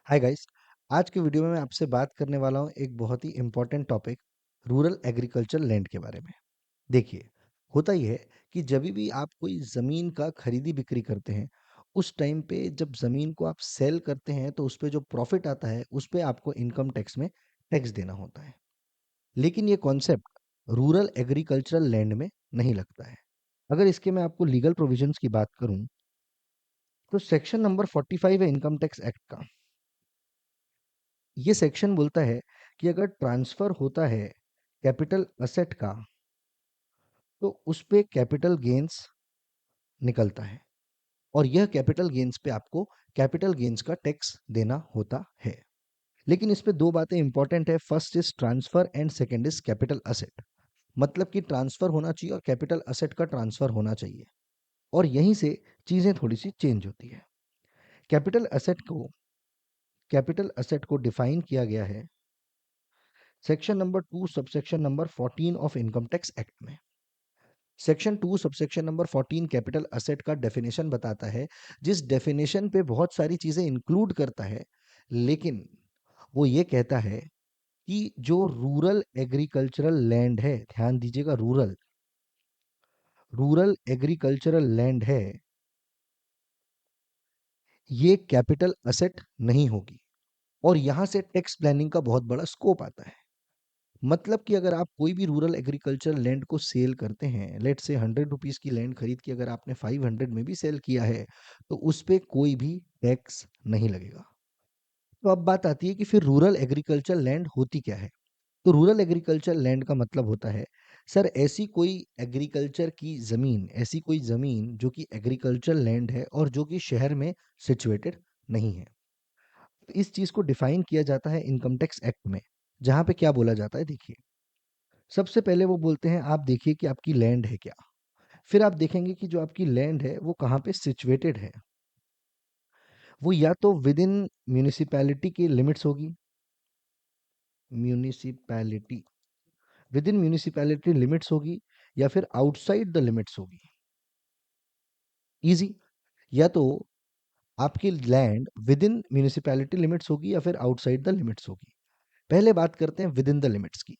Hi guys. आज के video में मैं आपसे बात करने वाला हूँ एक बहुत ही important topic, rural agriculture land के बारे में। देखिए, होता ये है कि जब भी आप कोई ज़मीन का खरीदी बिक्री करते हैं, उस टाइम पे जब ज़मीन को आप सेल करते हैं तो उस पे जो प्रॉफिट आता है उस पे आपको इनकम टैक्स में टैक्स देना होता है। लेकिन ये कॉन्सेप्ट रूरल एग्रीकल्चरल लैंड में नहीं लगता है। अगर इसके मैं आपको लीगल प्रोविजंस की बात करूं तो सेक्शन नंबर 45 है इनकम टैक्स एक्ट का। ये सेक्शन बोलता है कि अगर ट्रांसफर होता है कैपिटल असेट का तो उस पे कैपिटल गेन्स निकलता है और यह कैपिटल गेन्स पे आपको कैपिटल गेन्स का टैक्स देना होता है। लेकिन इस पे दो बातें इंपॉर्टेंट है। First is transfer and second is capital asset. मतलब कि ट्रांसफर होना चाहिए और कैपिटल असेट का ट्रांसफर होना चाहिए, और यहीं से चीजें थोड़ी सी चेंज होती है। कैपिटल असेट को डिफाइन किया गया है section number 2 subsection number 14 of income tax act में। Section 2 subsection number 14 capital asset का डेफिनेशन बताता है, जिस डेफिनेशन पे बहुत सारी चीजें इंक्लूड करता है, लेकिन वो ये कहता है कि जो रूरल एग्रीकल्चरल लैंड है, ध्यान दीजिएगा, रूरल रूरल एग्रीकल्चरल लैंड है, ये कैपिटल असेट नहीं होगी। और यहां से टैक्स प्लानिंग का बहुत बड़ा स्कोप आता है। मतलब कि अगर आप कोई भी रूरल एग्रीकल्चर लैंड को सेल करते हैं, लेट से 100 रुपीज की लैंड खरीद के अगर आपने 500 में भी सेल किया है तो उस पे कोई भी टैक्स नहीं लगेगा। तो अब बात आती है कि फिर रूरल एग्रीकल्चर लैंड होती क्या है। तो रूरल एग्रीकल्चर लैंड का मतलब होता है, सर, ऐसी कोई एग्रीकल्चर की जमीन, ऐसी कोई जमीन जो कि एग्रीकल्चर लैंड है और जो कि शहर में सिचुएटेड नहीं है। तो इस चीज को डिफाइन किया जाता है इनकम टैक्स एक्ट में, जहां पे क्या बोला जाता है, देखिए। सबसे पहले वो बोलते हैं, आप देखिए कि आपकी लैंड है क्या। फिर आप देखेंगे कि जो आपकी लैंड है वो कहाँ पे सिचुएटेड है। वो या तो विद इन म्यूनिसिपैलिटी की लिमिट्स होगी, municipality with in municipality limits होगी, या फिर आउटसाइड द लिमिट्स होगी। इजी। या तो आपकी land with in municipality limits होगी या फिर आउटसाइड द लिमिट्स होगी। पहले बात करते हैं विद इन द लिमिट्स की।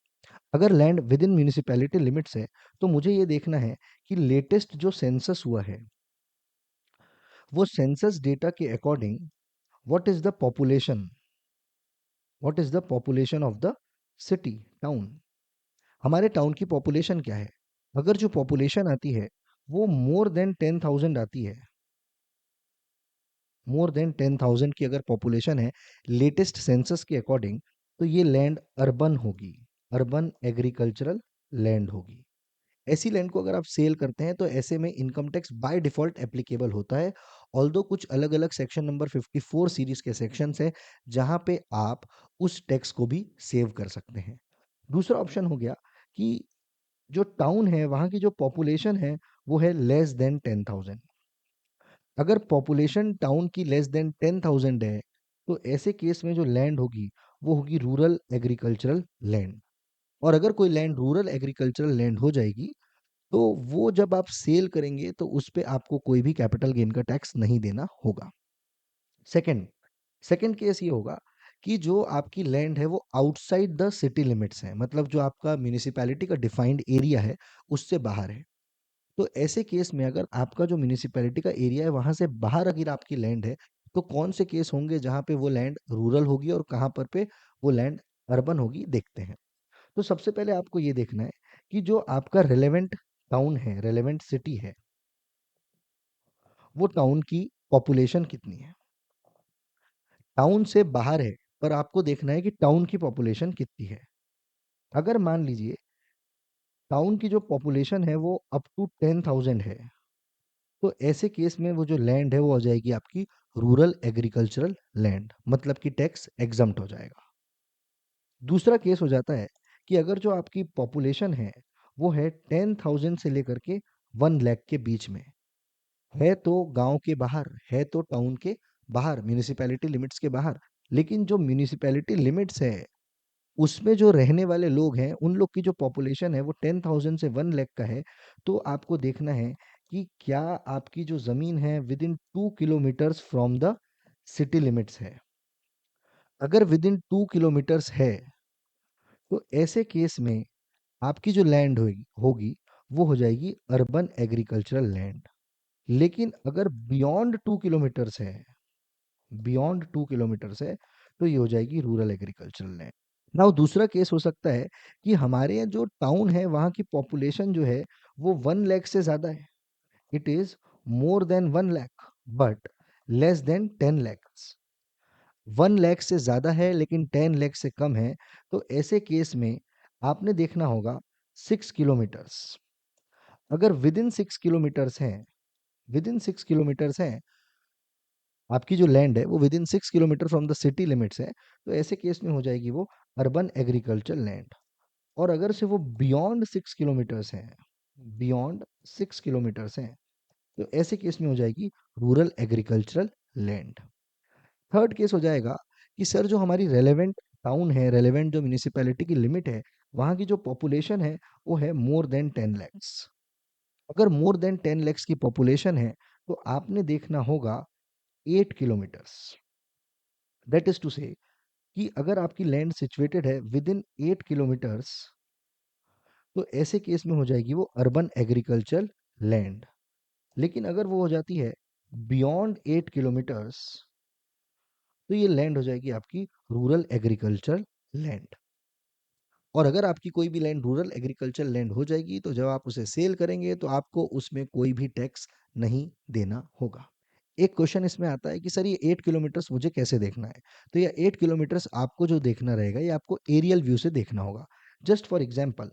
अगर land with in municipality limits है तो मुझे ये देखना है कि लेटेस्ट जो सेंसस हुआ है वो सेंसस डेटा के according what is the population, of the city, town. हमारे टाउन की पॉपुलेशन क्या है। अगर जो पॉपुलेशन आती है वो मोर देन 10,000 आती है, मोर देन 10,000 की अगर पॉपुलेशन है लेटेस्ट सेंसस के अकॉर्डिंग, तो ये लैंड अर्बन होगी, अर्बन एग्रीकल्चरल लैंड होगी। ऐसी लैंड को अगर आप सेल करते हैं तो ऐसे में income tax by default applicable होता है। ऑल्दो कुछ अलग अलग सेक्शन नंबर 54 सीरीज के सेक्शंस है जहां पे आप उस टैक्स को भी सेव कर सकते हैं। दूसरा ऑप्शन हो गया कि जो टाउन है वहां की जो पॉपुलेशन है वो है लेस देन 10,000। अगर पॉपुलेशन टाउन की लेस देन 10,000 है तो ऐसे केस में जो लैंड होगी वो होगी रूरल एग्रीकल्चरल लैंड। और अगर कोई लैंड रूरल एग्रीकल्चरल लैंड हो जाएगी तो वो जब आप सेल करेंगे तो उस पे आपको कोई भी कैपिटल गेन का टैक्स नहीं देना होगा। सेकंड सेकंड केस ये होगा कि जो आपकी लैंड है वो आउटसाइड द सिटी लिमिट्स है, मतलब जो आपका म्यूनिसिपैलिटी का डिफाइंड एरिया है उससे बाहर है। तो ऐसे केस में अगर आपका जो म्यूनिसिपैलिटी का एरिया है वहां से बाहर अगर आपकी लैंड है तो कौन से केस होंगे जहां पे वो लैंड रूरल होगी और कहां पर पे वो लैंड अर्बन होगी, देखते हैं। तो सबसे पहले आपको ये देखना है कि जो आपका रेलेवेंट टाउन है, रेलेवेंट सिटी है, वो टाउन की पॉपुलेशन कितनी है। टाउन से बाहर है पर आपको देखना है कि टाउन की पॉपुलेशन कितनी है। अगर मान लीजिए टाउन की जो पॉपुलेशन है वो अप टू 10,000 है तो ऐसे केस में वो जो लैंड है वो हो जाएगी आपकी रूरल एग्रीकल्चरल लैंड, मतलब कि टैक्स एग्जम्प्ट हो जाएगा। दूसरा केस हो जाता है कि अगर जो आपकी पॉपुलेशन है वो है 10,000 से लेकर के 1 लाख के बीच में, है तो गांव के बाहर, है तो टाउन के बाहर, म्यूनिसिपैलिटी लिमिट्स के बाहर, लेकिन जो म्यूनिसिपैलिटी लिमिट्स है उसमें जो रहने वाले लोग हैं उन लोग की जो पॉपुलेशन है वो 10,000 से 1 लाख का है। तो आपको देखना है कि क्या आपकी जो जमीन है with in 2 kilometres from the city limits है। अगर विद इन 2 किलोमीटर्स है, तो ऐसे केस में आपकी जो लैंड होगी होगी वो हो जाएगी अर्बन एग्रीकल्चरल लैंड। लेकिन अगर बियॉन्ड 2 किलोमीटर्स है, तो ये हो जाएगी रूरल एग्रीकल्चरल लैंड। नाउ दूसरा केस हो सकता है कि हमारे यहाँ जो टाउन है वहाँ की पॉपुलेशन जो है वो 1 लाख से ज़्यादा है। It is more than 1 lakh but less than 10 lakhs. 1 lakh से ज़्यादा है लेकिन 10 लाख से कम है, तो ऐसे केस में आपने देखना होगा 6 किलोमीटर्स। अगर विद इन 6 किलोमीटर्स हैं, आपकी जो लैंड है वो with in 6 kilometre from the city limits है, तो ऐसे केस में हो जाएगी वो अर्बन एग्रीकल्चर लैंड। और अगर से वो बियॉन्ड 6 किलोमीटर्स हैं, तो ऐसे केस में हो जाएगी rural agricultural land. Third case हो जाएगा कि सर जो हमारी रेलेवेंट जो म्यूनिसिपैलिटी की लिमिट है, वहाँ की जो पॉपुलेशन है वो है मोर देन 10 लैक्स। अगर मोर देन 10 लैक्स की पॉपुलेशन है, तो आपने देखना होगा 8 किलोमीटर्स। दैट इज टू से कि अगर आपकी लैंड सिचुएटेड है विद इन 8 किलोमीटर्स, तो ऐसे केस में हो जाएगी वो अर्बन एग्रीकल्चर लैंड। लेकिन अगर वो हो जाती है बियॉन्ड 8 किलोमीटर्स, तो ये लैंड हो जाएगी आपकी रूरल एग्रीकल्चर लैंड। और अगर आपकी कोई भी लैंड रूरल एग्रीकल्चर लैंड हो जाएगी, तो जब आप उसे सेल करेंगे तो आपको उसमें कोई भी टैक्स नहीं देना होगा। एक क्वेश्चन इसमें आता है कि सर ये 8 किलोमीटर्स मुझे कैसे देखना है? तो ये 8 किलोमीटर्स आपको जो देखना रहेगा, ये आपको एरियल व्यू से देखना होगा। जस्ट फॉर एग्जाम्पल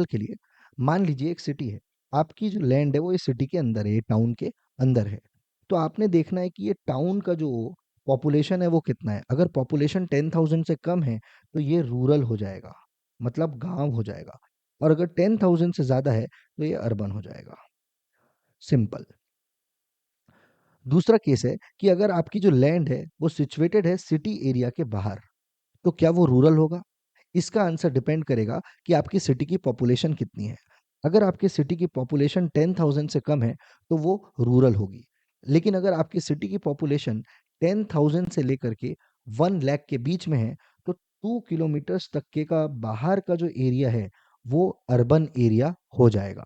के लिए मान लीजिए एक सिटी है। आपकी जो लैंड है वो इस सिटी के अंदर है, ये टाउन के अंदर है। तो आपने देखना है कि ये टाउन का जो पॉपुलेशन है वो कितना है। अगर पॉपुलेशन 10,000 से कम है, तो ये रूरल हो जाएगा, मतलब गांव हो जाएगा। और अगर 10,000 से ज्यादा है, तो ये अर्बन हो जाएगा। सिंपल। दूसरा केस है कि अगर आपकी जो लैंड है वो सिचुएटेड है सिटी एरिया के बाहर, तो क्या वो रूरल होगा? इसका आंसर डिपेंड करेगा कि आपकी सिटी की पॉपुलेशन कितनी है। अगर आपकी सिटी की पॉपुलेशन 10,000 से कम है, तो वो रूरल होगी। लेकिन अगर आपकी सिटी की पॉपुलेशन 10,000 से लेकर के 1 लाख के बीच में है, तो 2 किलोमीटर्स तक के का बाहर का जो एरिया है वो अर्बन एरिया हो जाएगा।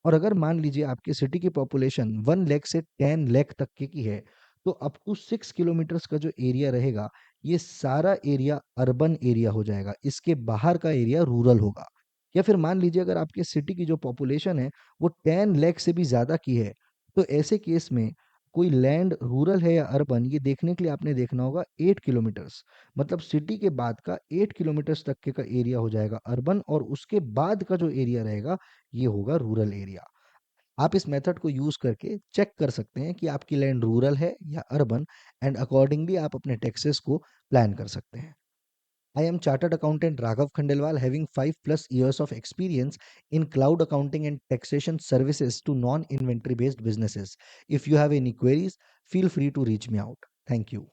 और अगर मान लीजिए आपकी सिटी की पॉपुलेशन 1 लाख से 10 लाख तक के की है, तो अप टू 6 किलोमीटर्स का जो एरिया रहेगा, ये सारा एरिया अर्बन एरिया हो जाएगा। इसके बाहर का एरिया रूरल होगा। या फिर मान लीजिए अगर आपके सिटी की जो पॉपुलेशन है वो 10 लाख से भी ज़्यादा की है, तो ऐसे केस में कोई लैंड रूरल है या अर्बन, ये देखने के लिए आपने देखना होगा 8 किलोमीटर्स। मतलब सिटी के बाद का 8 किलोमीटर्स तक के का एरिया हो जाएगा अर्बन, और उसके बाद का जो एरिया रहेगा ये होगा रूरल एरिया। आप इस मेथड को यूज करके चेक कर सकते हैं कि आपकी लैंड रूरल है या अर्बन, एंड अकॉर्डिंगली आप अपने टैक्सेस को प्लान कर सकते हैं। I am Chartered Accountant Raghav Khandelwal, having 5 plus years of experience in cloud accounting and taxation services to non inventory based businesses. If you have any queries, feel free to reach me out. Thank you.